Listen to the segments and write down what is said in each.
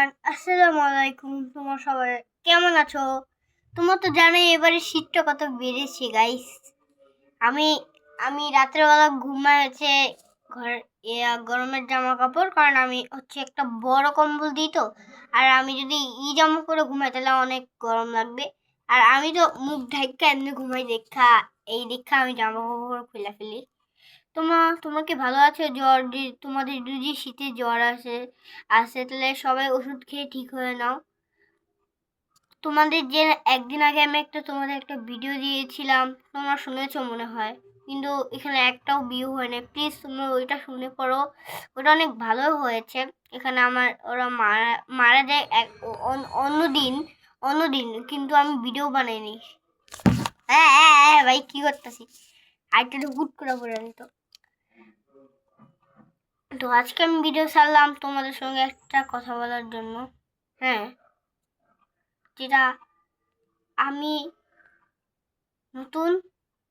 Everyone, আসসালামু আলাইকুম। তোমার সবাই কেমন আছো? তোমার তো জানোই এবারে শীতটা কত বেড়েছে গাইস। আমি আমি রাত্রেবেলা ঘুমাচ্ছে ঘর গরমের জামা কাপড়, কারণ আমি একটা বড় কম্বল দিই তো। আর আমি যদি জামা করে ঘুমাই তাহলে অনেক গরম লাগবে। আর আমি তো মুখ ঢাকা এমনি ঘুমাই দেখা আমি জামা কাপড় খুলে ফেলি। তোমরা কি ভালো আছো? তোমাদের যদি শীতে জ্বর আসে তাহলে সবাই ওষুধ খেয়ে ঠিক হয়ে নাও। তোমাদের যে একদিন আগে আমি তোমাদের একটা ভিডিও দিয়েছিলাম, তোমরা শুনেছো মনে হয়, কিন্তু এখানে একটাও ভিউ হয় না। প্লিজ তোমরা ওইটা শুনে পড়ো, ওটা অনেক ভালো হয়েছে। এখানে ওরা মারা মারা যায় অন্যদিন, কিন্তু আমি ভিডিও বানাইনি। হ্যাঁ হ্যাঁ হ্যাঁ ভাই, কি করতেছি? আরেকটা হুট করে পড়ে দিত। তো আজকে আমি ভিডিও ছাড়লাম তোমাদের সঙ্গে একটা কথা বলার জন্য। হ্যাঁ, যেটা আমি নতুন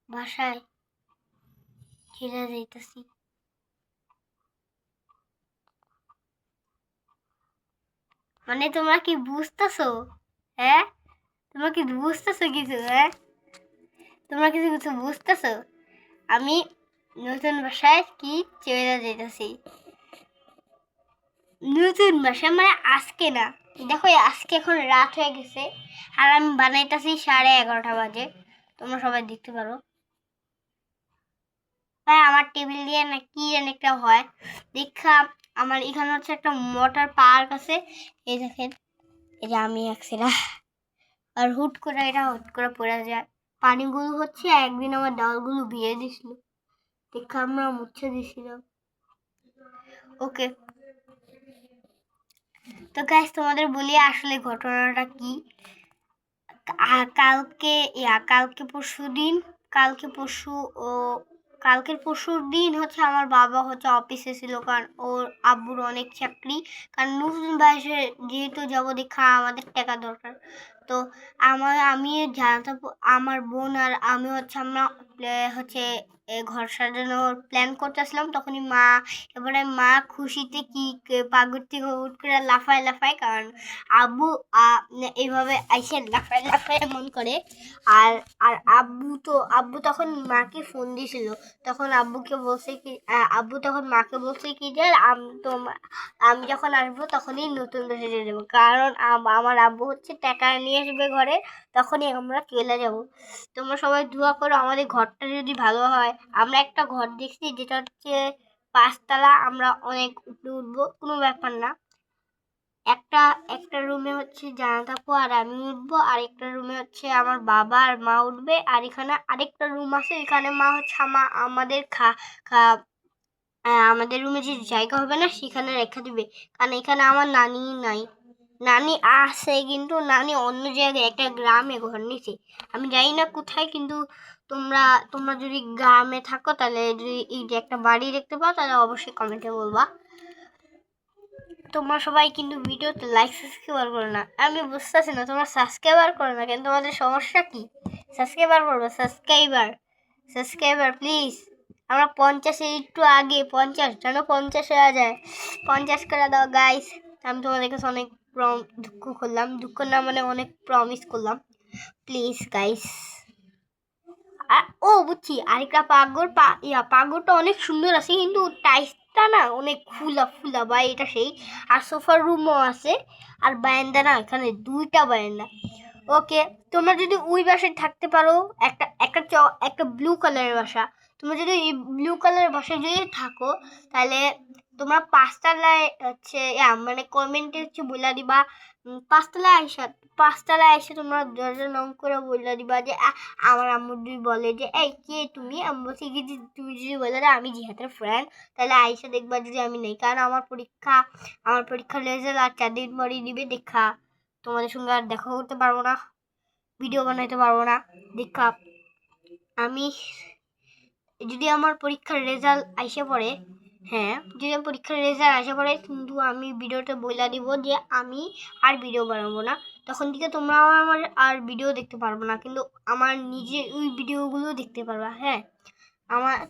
ভাষায় ছেড়ে যাইতেছি। মানে তোমরা কি বুঝতেছো? হ্যাঁ, তোমরা কি বুঝতেছো কিছু? হ্যাঁ, তোমরা কিছু কিছু বুঝতেছো? আমি নতুন ভাষায় কি ছেড়ে যাইতেছি। নতুন ভাষা মানে আজকে না, দেখো আজকে এখন রাত হয়ে গেছে আর আমি বানাইতেছি 11:30 বাজে। তোমরা সবাই দেখতে পারো। ভাই আমার টেবিল দিয়ে না কি যেন একটা হয় দেখা। আমার এখানে একটা মোটর পার্ক আছে, এই দেখেন, এই যে আমি একসেরা। আর হুট করে পড়ে যায়। পানিগুলো একদিন আমার ডালগুলো ভিজে দিছিল, দেখা আমরা মুছে দিছিলাম। ওকে, তো গাইস তোমাদের বলি আসলে ঘটনাটা কি। কালকে পরশু ও কালকের পরশুর দিন আমার বাবা অফিসে ছিল, কারণ ওর আব্বুর অনেক চাকরি। কারণ নতুন বয়সে যেহেতু যাবো দেখা আমাদের টাকা দরকার। তো আমি জানাতে, আমার বোন আর আমি আমরা ঘর সাজানোর প্ল্যান করতেছিলাম। তখনই মা খুশিতে কি পাগড় থেকে উঠ করে লাফায়, কারণ আব্বু এইভাবে আইসে লাফায় এমন করে। আর আর আব্বু তখন মাকে ফোন দিয়েছিল। তখন আব্বু তখন মাকে বলছে কি যে আমি যখন আসবো তখনই নতুন ড্রেসে দিয়ে দেবো, কারণ আমার আব্বু টাকা নিয়ে আসবে ঘরে, তখনই আমরা চলে যাব। তোমরা সবাই দোয়া করো আমাদের ঘরটা যদি ভালো হয়। আমরা একটা ঘর দেখছি যেটা 5 তলা, আমরা অনেক উপরে উঠবো, কোনো ব্যাপার না। একটা একটা রুমে জানাতাপু আর আমি উঠবো, আর একটা রুমে আমার বাবা আর মা উঠবে, আর এখানে আরেকটা রুম আছে, এখানে মা আমাদের আমাদের রুমে যে জায়গা হবে না সেখানে রেখে দিবে, কারণ এখানে আমার নানি নাই। নানি আছে কিন্তু নানি অন্য জায়গায় একটা গ্রামে ঘর নিছে, আমি জানি না কোথায়। কিন্তু তোমরা তোমরা যদি গ্রামে থাকো তাহলে যদি এই যে একটা বাড়ি দেখতে পাও তাহলে অবশ্যই কমেন্টে বলবা। তোমরা সবাই কিন্তু ভিডিওতে লাইক সাবস্ক্রাইব করো না, আমি বুঝতেছি না তোমরা সাবস্ক্রাইবার করো না কেন, তোমাদের সমস্যা কি? সাবস্ক্রাইবার করবো, সাবস্ক্রাইবার প্লিজ। আমরা 50 একটু আগে 50 যেন 50 হয়ে যায়, 50 করে দাও গাইস। আমি তোমাদের কাছে অনেক দুঃখ না মানে অনেক প্রমিস করলাম, প্লিজ গাইস। ও বুঝছি, আরেকটা পাগড়টা অনেক সুন্দর আছে, কিন্তু টাইসটা না অনেক ফুলা বা এটা সেই। আর সোফার রুমও আছে, আর বারান্দা না, এখানে 2টা বারান্দা। ওকে, তোমরা যদি ওই বাসায় থাকতে পারো, একটা একটা একটা ব্লু কালারের বাসা, তোমরা যদি এই ব্লু কালারের বাসায় যদি থাকো তাহলে তোমরা 5 তলায় মানে কমেন্টে বলে দিবা। 5 তলায় এসে তোমরা দরজা নং করে বলে দিবা যে আমার আম্মু যদি বলে যে এই কে তুমি, আমি বলছি কি তুমি যদি বলে আমি জিহাদের ফ্রেন্ড, তাহলে আইসা দেখবা যদি আমি নেই, কারণ আমার পরীক্ষার রেজাল্ট আর 4 দিন পরই দিবে। দেখা তোমাদের সঙ্গে আর দেখা করতে পারবো না, ভিডিও বানাইতে পারবো না। দেখা আমি যদি আমার পরীক্ষার রেজাল্ট আইসে পড়ে, হ্যাঁ যদি আমার পরীক্ষার রেজাল্ট আসে পড়ে, কিন্তু আমি ভিডিওতে বলে দিব যে আমি আর ভিডিও বানাবো না, তখন থেকে তোমরা আমার আর ভিডিও দেখতে পারবো না, কিন্তু আমার নিজের ওই ভিডিওগুলো দেখতে পারবা। হ্যাঁ,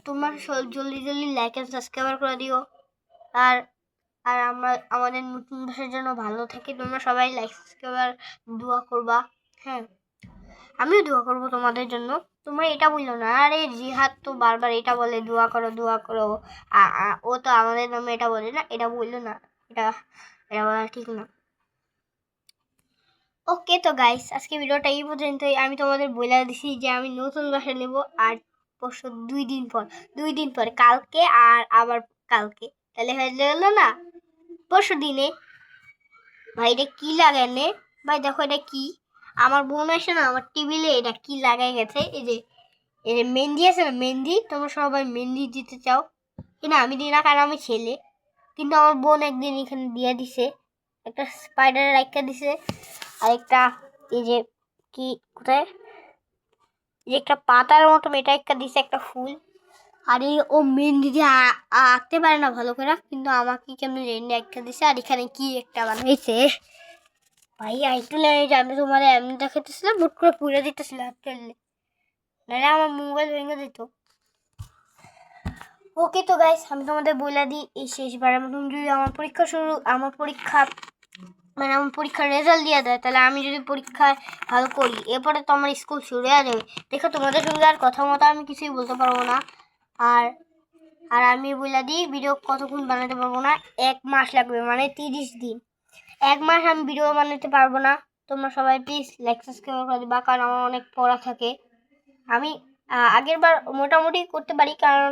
তোমরা জলদি লাইক অ্যান্ড সাবস্ক্রাইব করে দিও। আর আর আমরা আমাদের নতুন বছরের জন্য ভালো থাকি। তোমরা সবাই লাইক সাবস্ক্রাইব দোয়া করবা। হ্যাঁ, আমিও দোয়া করবো তোমাদের জন্য। তোমরা এটা বললো না, আরে জিহাদ তো বারবার এটা বলে দোয়া করো দোয়া করো, ও তো আমাদের নামে এটা বলে না, এটা বললো না, এটা এটা বলা ঠিক না। ওকে তো গাইস, আজকে ভিডিওটা এই পর্যন্তই। আমি তোমাদের বলে দিছি যে আমি নতুন বাসা নেব আর পরশু 2 দিন পরে কালকে আর আবার কালকে, তাহলে হয়ে গেল না পরশু দিনে। ভাই এটা কি লাগায় নে ভাই, দেখো এটা কি, আমার বোন আসে না আমার টেবিলে এটা কি লাগাই গেছে। এই যে মেহেন্দি আছে না, মেহেন্দি, তোমরা সবাই মেহেন্দি দিতে চাও কিনা আমি দিই না, কারণ আমি ছেলে। কিন্তু আমার বোন একদিন এখানে দিয়ে দিছে, একটা স্পাইডারের একটা দিছে, আর একটা এই যে কি কোথায় যে একটা পাতার মতো এটা একটা দিছে, একটা ফুল। আর এই ও মেহেন্দি দিয়ে আঁকতে পারে না ভালো করে, কিন্তু আমাকে কেমন মেহেন্দি একটা দিছে। আর এখানে কি একটা বানাইছে ভাই, একটু লেগে যে আমি তোমার এমনি দেখাতেছিলাম, বুট করে পুড়ে দিতেছিল হাত ফেললে, নাহলে আমার মোবাইল ভেঙে দিত। ওকে তো গাইস, আমি তোমাদের বলে দিই এই শেষবারের মতন, যদি আমার পরীক্ষার রেজাল্ট দিয়ে দেয়, তাহলে আমি যদি পরীক্ষায় ভালো করি, এরপরে তো আমার স্কুল শুরু হয়ে যাবে। দেখো তোমাদের সঙ্গে আর কথা মতো আমি কিছুই বলতে পারবো না। আর আর আমি বলে দিই ভিডিও কতক্ষণ বানাতে পারবো না, 1 মাস লাগবে, মানে 30 দিন। 1 মাস আমি ভিডিও বানাতে পারবো না। তোমরা সবাই প্লিজ লাইক সাবস্ক্রাইব করে দিবা, কারণ আমার অনেক পড়া থাকে। আমি আগের বার মোটামুটি করতে পারি, কারণ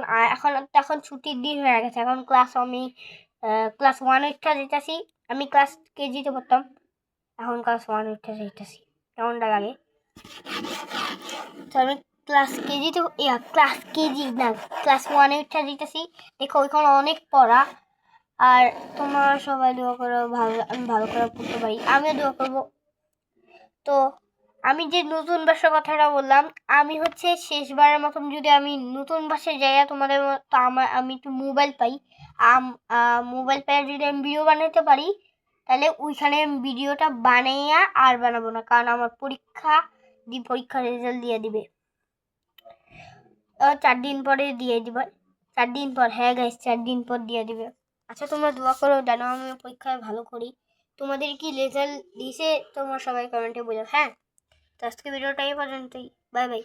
এখন ছুটির দিন হয়ে গেছে। এখন আমি ক্লাস 1 উঠা যেতেছি। আমি ক্লাস কেজিতে পড়তাম, এখন ক্লাস 1 উঠা যেতেছি। কেমনটা লাগে? তো আমি ক্লাস কেজি না, ক্লাস 1 উঠা যেতেছি। দেখো ওইখানে অনেক পড়া। আর তোমরা সবাই দোয়া করো আমি ভালো করে পড়তে পারি, আমিও দোয়া করবো। তো আমি যে নতুন বাসার কথাটা বললাম, আমি হচ্ছে শেষবারের মতন যদি আমি নতুন বাসায় যাই তোমাদের মতো আমি একটু মোবাইল পাই, মোবাইল পাই যদি আমি ভিডিও বানাতে পারি, তাহলে ওইখানে আমি ভিডিওটা বানাইয়া আর বানাবো না, কারণ আমার পরীক্ষার রেজাল্ট দিয়ে দিবে 4 দিন পরে দিয়ে দিবে। 4 দিন পর, হ্যাঁ গাইস 4 দিন পর দিয়ে দিবে। আচ্ছা তোমরা দোয়া করো যেন আমি পরীক্ষায় ভালো করি। তোমাদের কি রেজাল্ট দিয়েছে তোমরা সবাই কমেন্টে বলো। হ্যাঁ, তো আজকে ভিডিওটা এই পর্যন্তই। Bye bye.